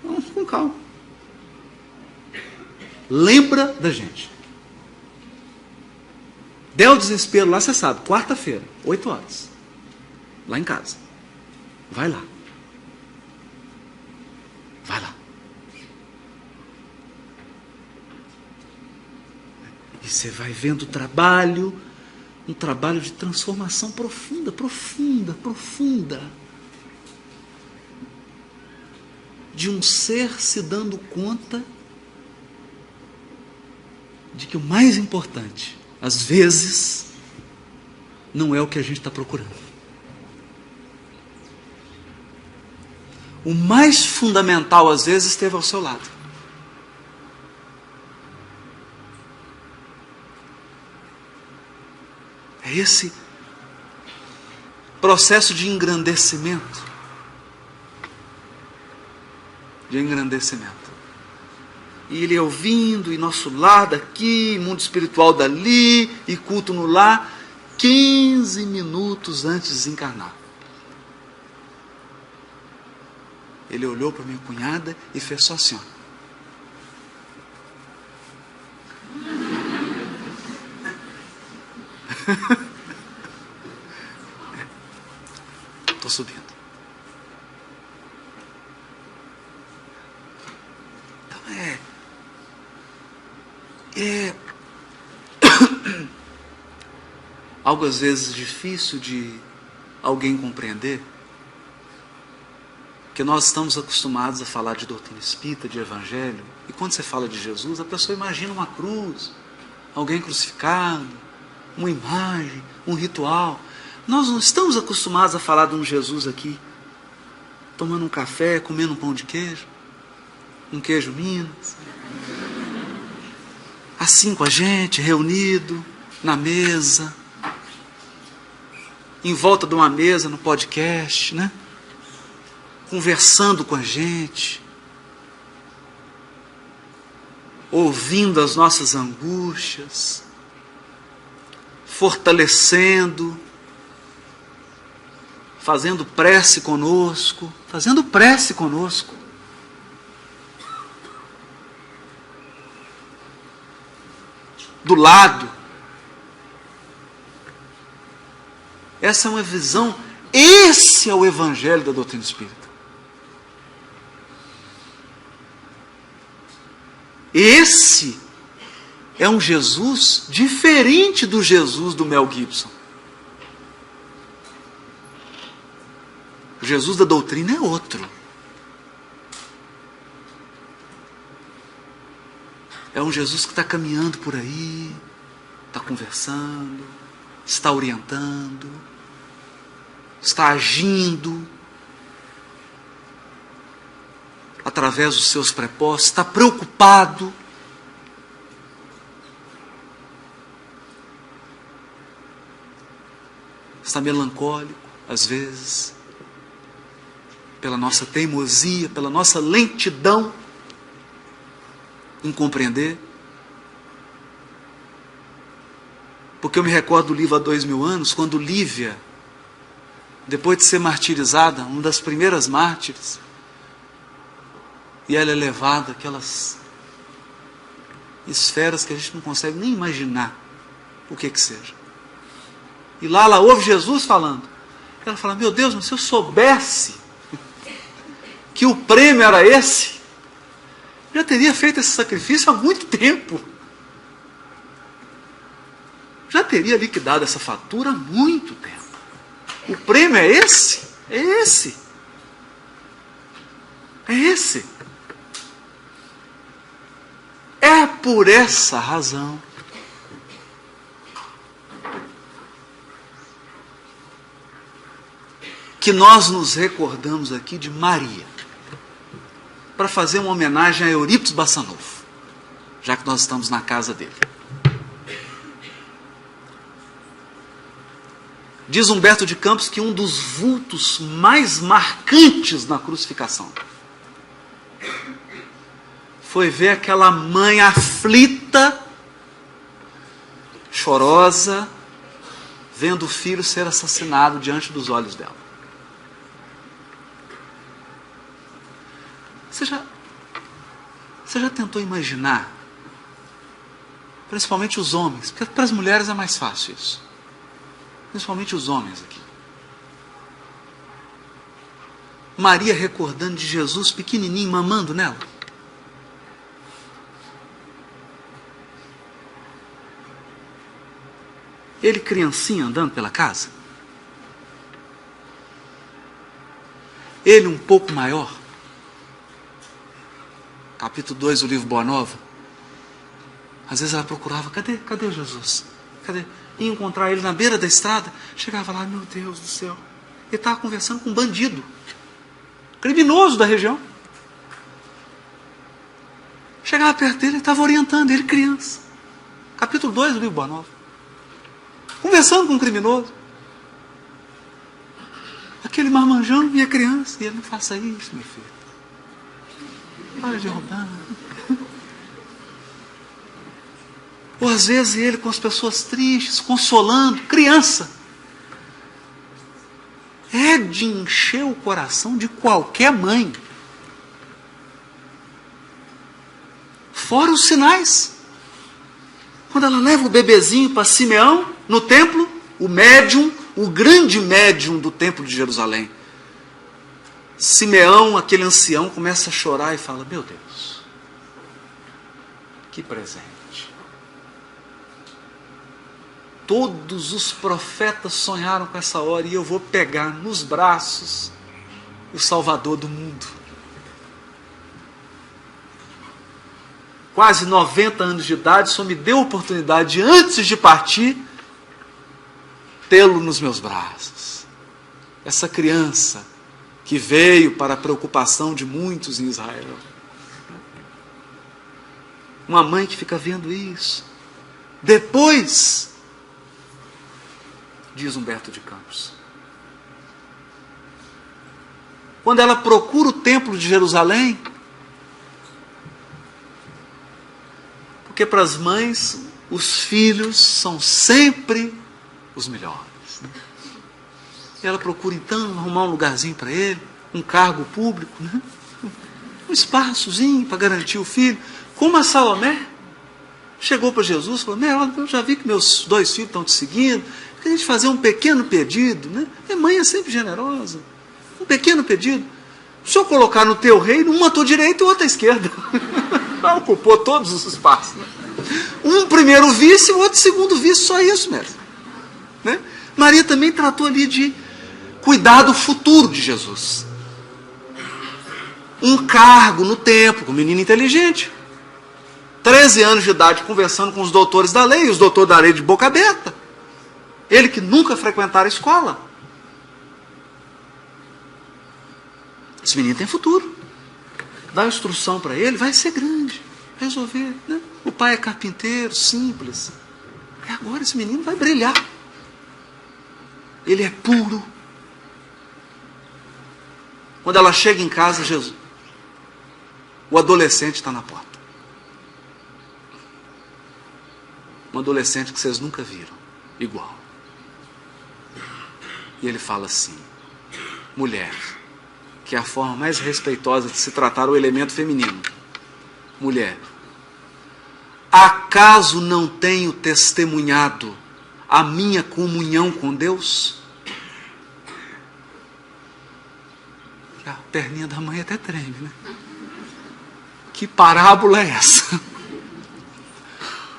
Então, com calma. Lembra da gente. Der o desespero lá, você sabe, quarta-feira, 8 horas. Lá em casa. Vai lá. Vai lá. E você vai vendo o trabalho, um trabalho de transformação profunda, profunda, profunda. De um ser se dando conta de que o mais importante, às vezes, não é o que a gente está procurando. O mais fundamental, às vezes, esteve ao seu lado. É esse processo de engrandecimento. De engrandecimento. E ele ouvindo, e nosso lar daqui, mundo espiritual dali, e culto no lar, 15 minutos antes de desencarnar. Ele olhou para minha cunhada e fez só assim, ó. Estou subindo. Então é algo às vezes difícil de alguém compreender, porque nós estamos acostumados a falar de doutrina espírita, de evangelho, e quando você fala de Jesus, a pessoa imagina uma cruz, alguém crucificado, uma imagem, um ritual. Nós não estamos acostumados a falar de um Jesus aqui, tomando um café, comendo um pão de queijo, um queijo Minas, assim com a gente, reunido, na mesa, em volta de uma mesa no podcast, né? Conversando com a gente, ouvindo as nossas angústias, fortalecendo, fazendo prece conosco, do lado. Essa é uma visão, esse é o evangelho da doutrina espírita. Esse é um Jesus diferente do Jesus do Mel Gibson. O Jesus da doutrina é outro. É um Jesus que está caminhando por aí, está conversando, está orientando, está agindo através dos seus prepostos, está preocupado. Está melancólico, às vezes, pela nossa teimosia, pela nossa lentidão em compreender. Porque eu me recordo do livro Há 2000 anos, quando Lívia, depois de ser martirizada, uma das primeiras mártires, e ela é levada àquelas esferas que a gente não consegue nem imaginar o que seja. E lá ela ouve Jesus falando. Ela fala, meu Deus, mas se eu soubesse que o prêmio era esse, já teria feito esse sacrifício há muito tempo. Já teria liquidado essa fatura há muito tempo. O prêmio é esse? É esse. É esse. É por essa razão que nós nos recordamos aqui de Maria, para fazer uma homenagem a Eurípides Bassanufo, já que nós estamos na casa dele. Diz Humberto de Campos que um dos vultos mais marcantes na crucificação foi ver aquela mãe aflita, chorosa, vendo o filho ser assassinado diante dos olhos dela. Você já tentou imaginar, principalmente os homens, porque para as mulheres é mais fácil isso, principalmente os homens aqui, Maria recordando de Jesus pequenininho, mamando nela? Ele criancinha andando pela casa? Ele um pouco maior? Capítulo 2 do livro Boa Nova. Às vezes ela procurava, cadê Jesus? Cadê? Ia encontrar ele na beira da estrada, chegava lá, meu Deus do céu, ele estava conversando com um bandido, criminoso da região. Chegava perto dele, ele estava orientando, ele criança. Capítulo 2 do livro Boa Nova. Conversando com um criminoso. Aquele marmanjão e a criança. E ele, não faça isso, meu filho. Para de roubar. Ou às vezes ele com as pessoas tristes, consolando, criança. É de encher o coração de qualquer mãe. Fora os sinais. Quando ela leva o bebezinho para Simeão, no templo, o médium, o grande médium do templo de Jerusalém. Simeão, aquele ancião, começa a chorar e fala: meu Deus, que presente. Todos os profetas sonharam com essa hora e eu vou pegar nos braços o Salvador do mundo. Quase 90 anos de idade, só me deu a oportunidade, antes de partir, tê-lo nos meus braços. Essa criança que veio para a preocupação de muitos em Israel. Uma mãe que fica vendo isso. Depois, diz Humberto de Campos, quando ela procura o templo de Jerusalém, porque para as mães, os filhos são sempre os melhores. Né? E ela procura então arrumar um lugarzinho para ele, um cargo público, né? Um espaçozinho para garantir o filho. Como a Salomé chegou para Jesus e falou: eu já vi que meus 2 filhos estão te seguindo, queria te fazer um pequeno pedido. Né? A mãe é sempre generosa. Um pequeno pedido. Se eu colocar no teu reino, uma à tua direita e outra à esquerda. Ocupou todos os espaços. Né? Um primeiro vice e o outro segundo vice, só isso mesmo. Né? Maria também tratou ali de cuidar do futuro de Jesus. Um cargo no templo, com um menino inteligente. 13 anos de idade, conversando com os doutores da lei, os doutores da lei de boca aberta. Ele que nunca frequentara a escola. Esse menino tem futuro. Dá instrução para ele, vai ser grande, vai resolver. Né? O pai é carpinteiro, simples. E agora esse menino vai brilhar. Ele é puro. Quando ela chega em casa, Jesus, o adolescente está na porta. Um adolescente que vocês nunca viram, igual. E ele fala assim: mulher, que é a forma mais respeitosa de se tratar o elemento feminino. Mulher, acaso não tenho testemunhado a minha comunhão com Deus? A perninha da mãe até treme, né? Que parábola é essa?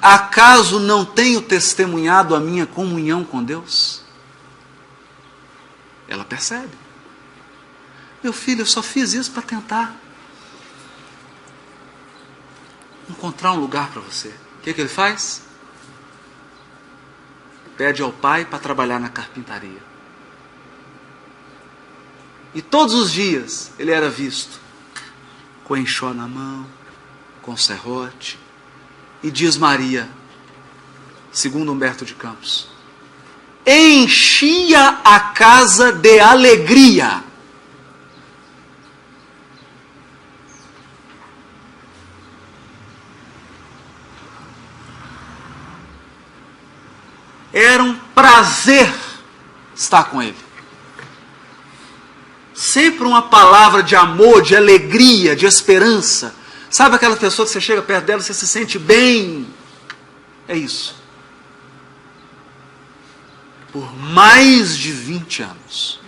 Acaso não tenho testemunhado a minha comunhão com Deus? Ela percebe. Meu filho, eu só fiz isso para tentar encontrar um lugar para você. O que ele faz? Pede ao pai para trabalhar na carpintaria. E todos os dias ele era visto com enxó na mão, com serrote. E diz Maria, segundo Humberto de Campos, enchia a casa de alegria. Era um prazer estar com ele. Sempre uma palavra de amor, de alegria, de esperança. Sabe aquela pessoa que você chega perto dela e você se sente bem? É isso. Por mais de 20 anos.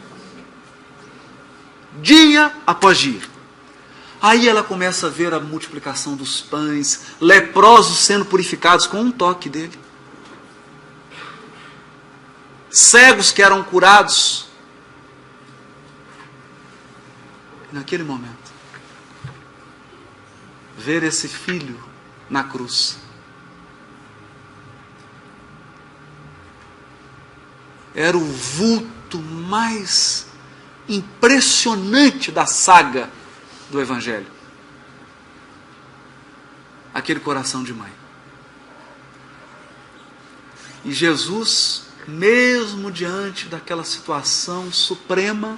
Dia após dia. Aí ela começa a ver a multiplicação dos pães, leprosos sendo purificados com um toque dele. Cegos que eram curados. Naquele momento, ver esse filho na cruz. Era o vulto mais impressionante da saga do Evangelho. Aquele coração de mãe. E Jesus, mesmo diante daquela situação suprema,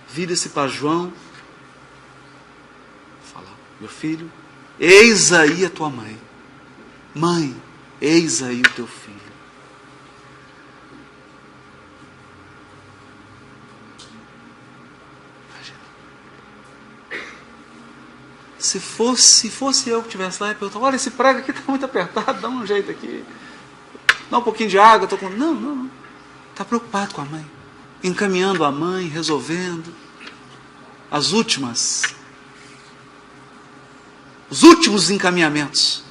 vira-se para João, fala: meu filho, eis aí a tua mãe. Mãe, eis aí o teu filho. Se fosse eu que estivesse lá, eu perguntava, olha, esse prego aqui está muito apertado, dá um jeito aqui. Dá um pouquinho de água, estou com... Não. Está preocupado com a mãe. Encaminhando a mãe, resolvendo. Os últimos encaminhamentos.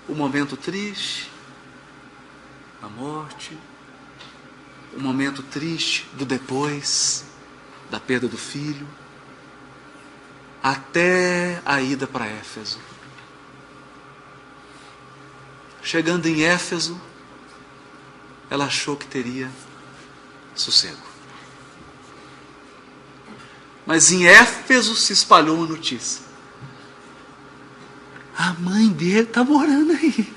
O momento triste, a morte, o momento triste do depois, da perda do filho, até a ida para Éfeso. Chegando em Éfeso, ela achou que teria sossego. Mas em Éfeso se espalhou uma notícia. A mãe dele está morando aí.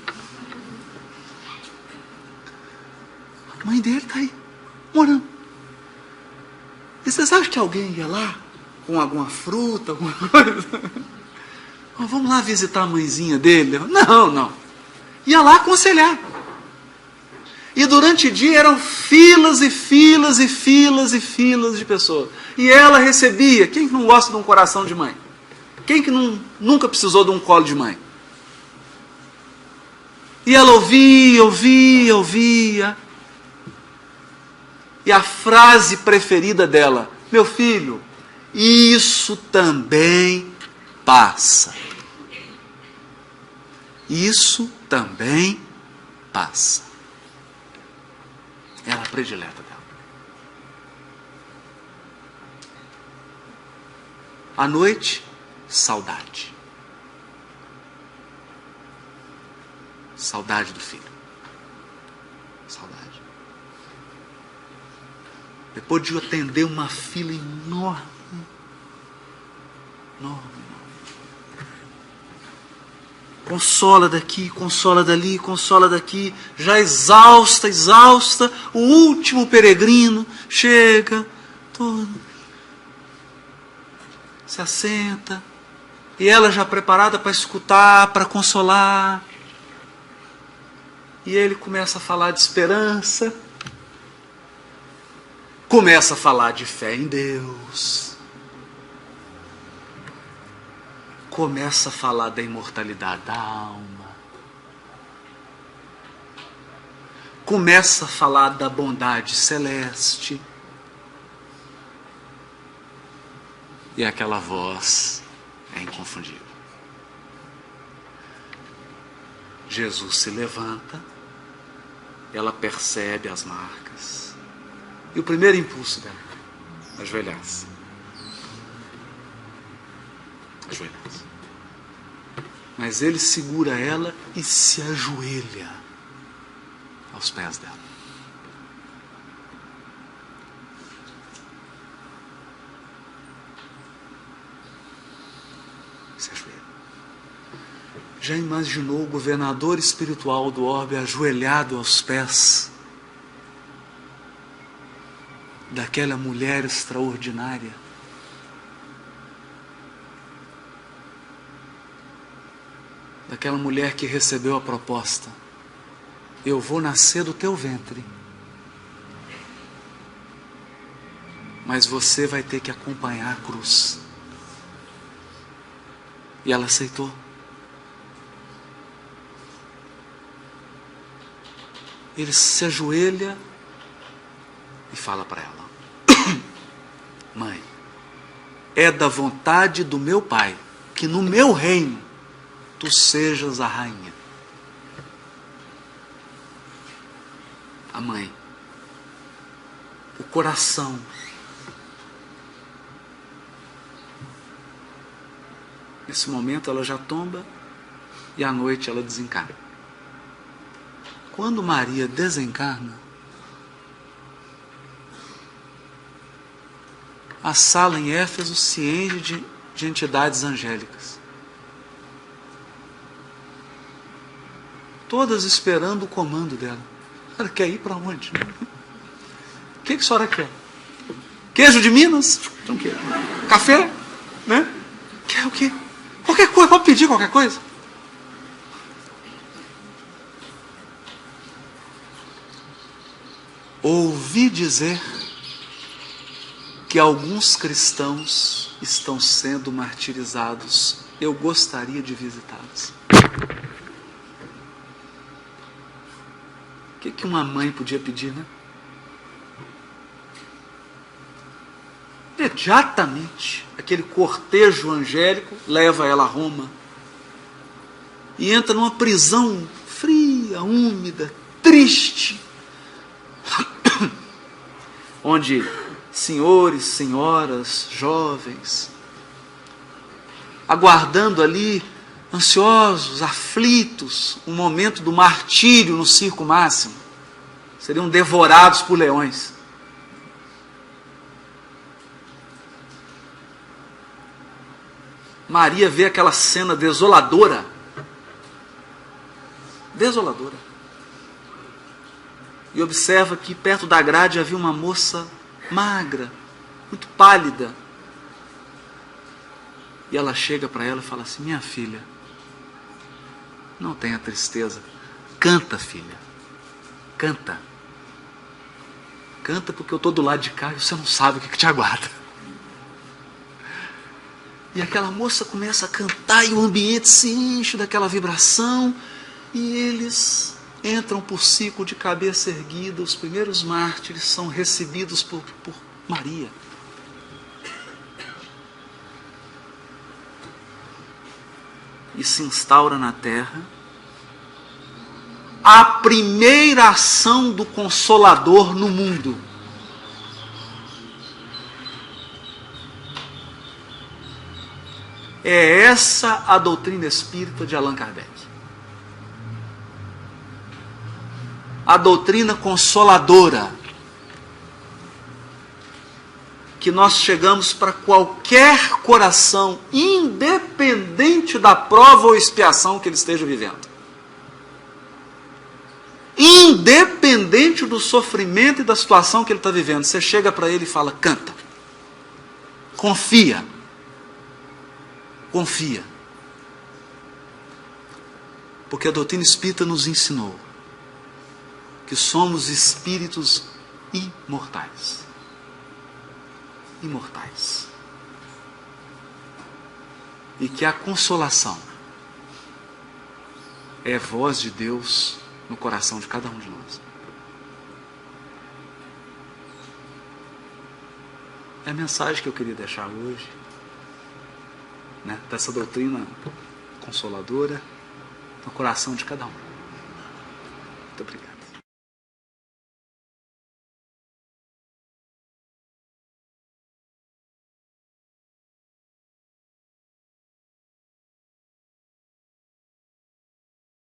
A mãe dele está aí, morando. E vocês acham que alguém ia lá com alguma fruta, alguma coisa? Vamos lá visitar a mãezinha dele? Não. Ia lá aconselhar. E durante o dia eram filas e filas e filas e filas de pessoas. E ela recebia. Quem que não gosta de um coração de mãe? Quem que nunca precisou de um colo de mãe? E ela ouvia. E a frase preferida dela: meu filho, isso também passa. Isso também passa. Era a predileta dela. À noite, saudade. Saudade do filho. Saudade. Depois de eu atender uma fila enorme. Consola daqui, consola dali, consola daqui. Já exausta. O último peregrino chega, todo, se assenta. E ela já preparada para escutar, para consolar. E ele começa a falar de esperança. Começa a falar de fé em Deus. Começa a falar da imortalidade da alma. Começa a falar da bondade celeste. E aquela voz é inconfundível. Jesus se levanta, ela percebe as marcas. E o primeiro impulso dela, ajoelhar-se. Ajoelhar-se. Mas ele segura ela e se ajoelha aos pés dela. Se ajoelha. Já imaginou o governador espiritual do orbe ajoelhado aos pés daquela mulher extraordinária? Daquela mulher que recebeu a proposta: eu vou nascer do teu ventre, mas você vai ter que acompanhar a cruz. E ela aceitou. Ele se ajoelha e fala para ela: mãe, é da vontade do meu Pai que no meu reino tu sejas a rainha. A mãe, o coração, nesse momento ela já tomba e à noite ela desencarna. Quando Maria desencarna, a sala em Éfeso se enche de entidades angélicas. Todas esperando o comando dela. Ela quer ir para onde? O que a senhora quer? Queijo de Minas? Então, quer. Café? Né? Quer o quê? Qualquer coisa, pode pedir qualquer coisa. Ouvi dizer que alguns cristãos estão sendo martirizados. Eu gostaria de visitá-los. O que uma mãe podia pedir, né? Imediatamente, aquele cortejo angélico leva ela a Roma e entra numa prisão fria, úmida, triste, onde senhores, senhoras, jovens, aguardando ali, ansiosos, aflitos, um momento do martírio no circo máximo, seriam devorados por leões. Maria vê aquela cena desoladora. Desoladora. E observa que perto da grade havia uma moça magra, muito pálida. E ela chega para ela e fala assim: minha filha, não tenha tristeza. Canta, filha. Canta. Canta porque eu estou do lado de cá e você não sabe o que te aguarda. E aquela moça começa a cantar e o ambiente se enche daquela vibração. E eles entram por ciclo de cabeça erguida. Os primeiros mártires são recebidos por Maria. E se instaura na terra a primeira ação do Consolador no mundo. É essa a doutrina espírita de Allan Kardec. A doutrina consoladora. Que nós chegamos para qualquer coração, independente da prova ou expiação que ele esteja vivendo. Independente do sofrimento e da situação que ele está vivendo. Você chega para ele e fala: canta. Confia. Confia. Porque a doutrina espírita nos ensinou que somos espíritos imortais. Imortais. E que a consolação é voz de Deus no coração de cada um de nós. É a mensagem que eu queria deixar hoje, né, dessa doutrina consoladora no coração de cada um. Muito obrigado.